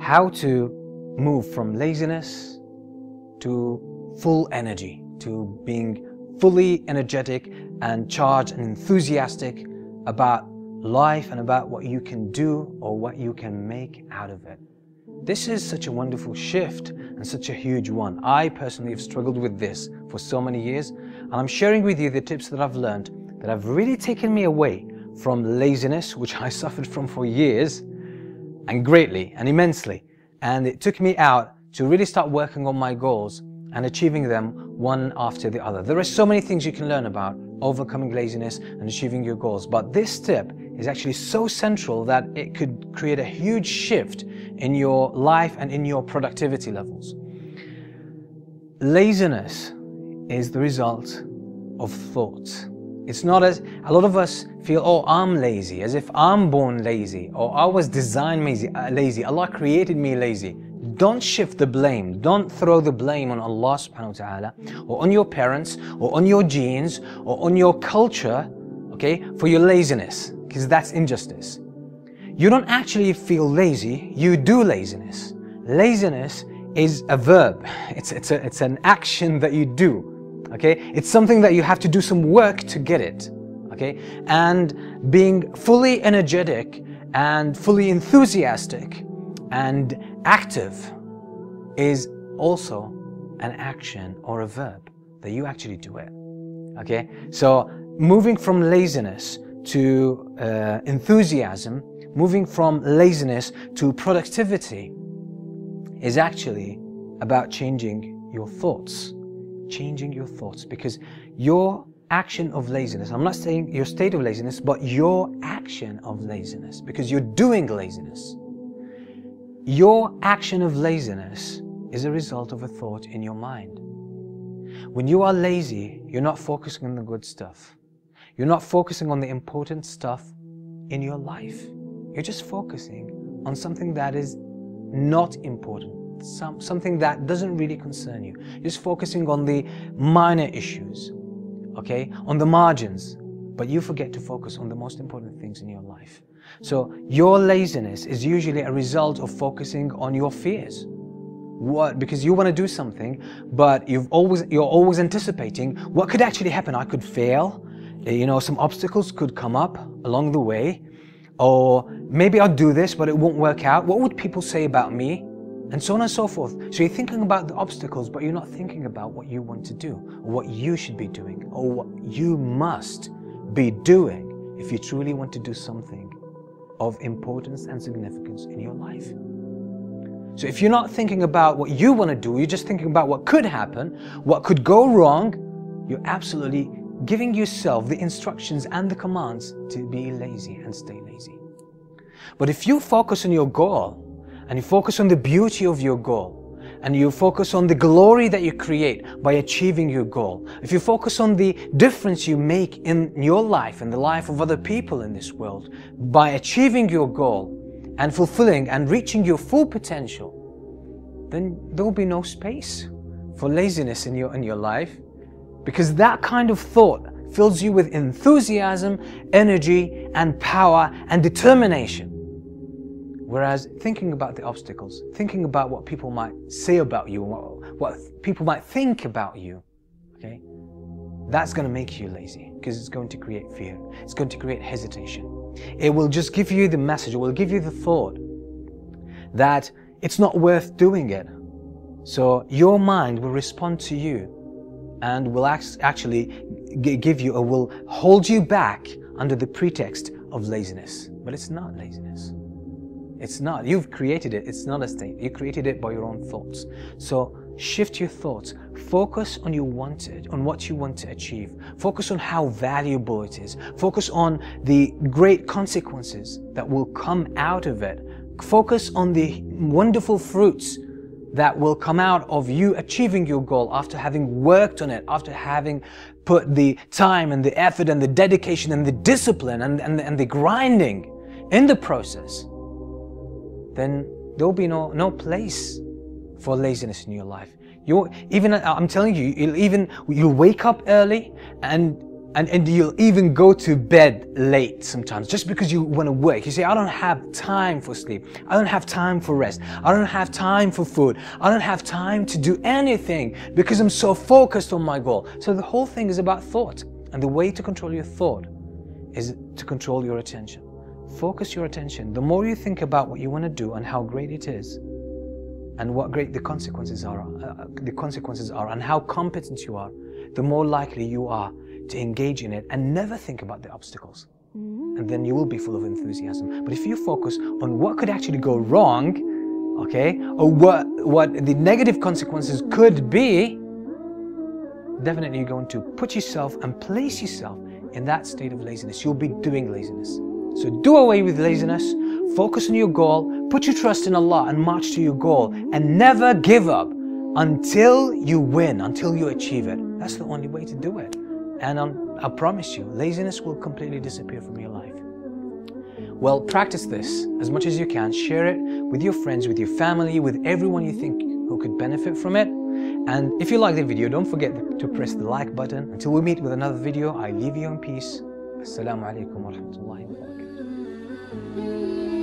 how to move from laziness to full energy, to being fully energetic and charged and enthusiastic about life and about what you can do or what you can make out of it. This is such a wonderful shift and such a huge one. I personally have struggled with this for so many years, and I'm sharing with you the tips that I've learned that have really taken me away from laziness, which I suffered from for years, and greatly and immensely. And it took me out to really start working on my goals and achieving them one after the other. There are so many things you can learn about overcoming laziness and achieving your goals, but this tip is actually so central that it could create a huge shift in your life and in your productivity levels. Laziness is the result of thoughts. It's not as a lot of us feel, oh, I'm lazy, as if I'm born lazy, or I was designed lazy, Allah created me lazy. Don't shift the blame. Don't throw the blame on Allah subhanahu wa ta'ala, or on your parents, or on your genes, or on your culture, okay, for your laziness, because that's injustice. You don't actually feel lazy, you do laziness. Laziness is a verb. It's an action that you do. Okay, it's something that you have to do some work to get it. Okay, and being fully energetic and fully enthusiastic and active is also an action or a verb that you actually do it. Okay, so moving from laziness to enthusiasm, moving from laziness to productivity is actually about changing your thoughts. Changing your thoughts, because your action of laziness, I'm not saying your state of laziness, but your action of laziness, because you're doing laziness. Your action of laziness is a result of a thought in your mind. When you are lazy, you're not focusing on the good stuff. You're not focusing on the important stuff in your life. You're just focusing on something that is not important. Something that doesn't really concern you. You're just focusing on the minor issues, okay, on the margins, but you forget to focus on the most important things in your life. So your laziness is usually a result of focusing on your fears. What? Because you want to do something, but you're always anticipating what could actually happen. I could fail, you know, some obstacles could come up along the way, or maybe I'll do this, but it won't work out. What would people say about me? And so on and so forth. So you're thinking about the obstacles, but you're not thinking about what you want to do, or what you should be doing, or what you must be doing if you truly want to do something of importance and significance in your life. So if you're not thinking about what you want to do, you're just thinking about what could happen, what could go wrong, you're absolutely giving yourself the instructions and the commands to be lazy and stay lazy. But if you focus on your goal, and you focus on the beauty of your goal, and you focus on the glory that you create by achieving your goal, if you focus on the difference you make in your life and the life of other people in this world by achieving your goal and fulfilling and reaching your full potential, then there will be no space for laziness in your life, because that kind of thought fills you with enthusiasm, energy, and power and determination. Whereas thinking about the obstacles, thinking about what people might say about you, what people might think about you, okay, that's going to make you lazy, because it's going to create fear. It's going to create hesitation. It will just give you the message, it will give you the thought that it's not worth doing it. So your mind will respond to you and will actually give you, or will hold you back under the pretext of laziness. But it's not laziness. It's not. You've created it. It's not a state. You created it by your own thoughts. So shift your thoughts. Focus on what you want to achieve. Focus on how valuable it is. Focus on the great consequences that will come out of it. Focus on the wonderful fruits that will come out of you achieving your goal after having worked on it, after having put the time and the effort and the dedication and the discipline and the grinding in the process. Then there will be no place for laziness in your life. I'm telling you, you'll wake up early and And you'll even go to bed late sometimes just because you want to work. You say, I don't have time for sleep. I don't have time for rest. I don't have time for food. I don't have time to do anything because I'm so focused on my goal. So the whole thing is about thought. And the way to control your thought is to control your attention. Focus your attention. The more you think about what you want to do and how great it is, and what great the consequences are, and how competent you are, the more likely you are to engage in it and never think about the obstacles. And then you will be full of enthusiasm. But if you focus on what could actually go wrong, okay, or what the negative consequences could be, definitely you're going to put yourself and place yourself in that state of laziness. You'll be doing laziness. So do away with laziness, focus on your goal, put your trust in Allah and march to your goal, and never give up until you win, until you achieve it. That's the only way to do it. And I promise you, laziness will completely disappear from your life. Well, practice this as much as you can. Share it with your friends, with your family, with everyone you think who could benefit from it. And if you like the video, don't forget to press the like button. Until we meet with another video, I leave you in peace. Assalamu alaikum wa rahmatullahi wa barakatuh.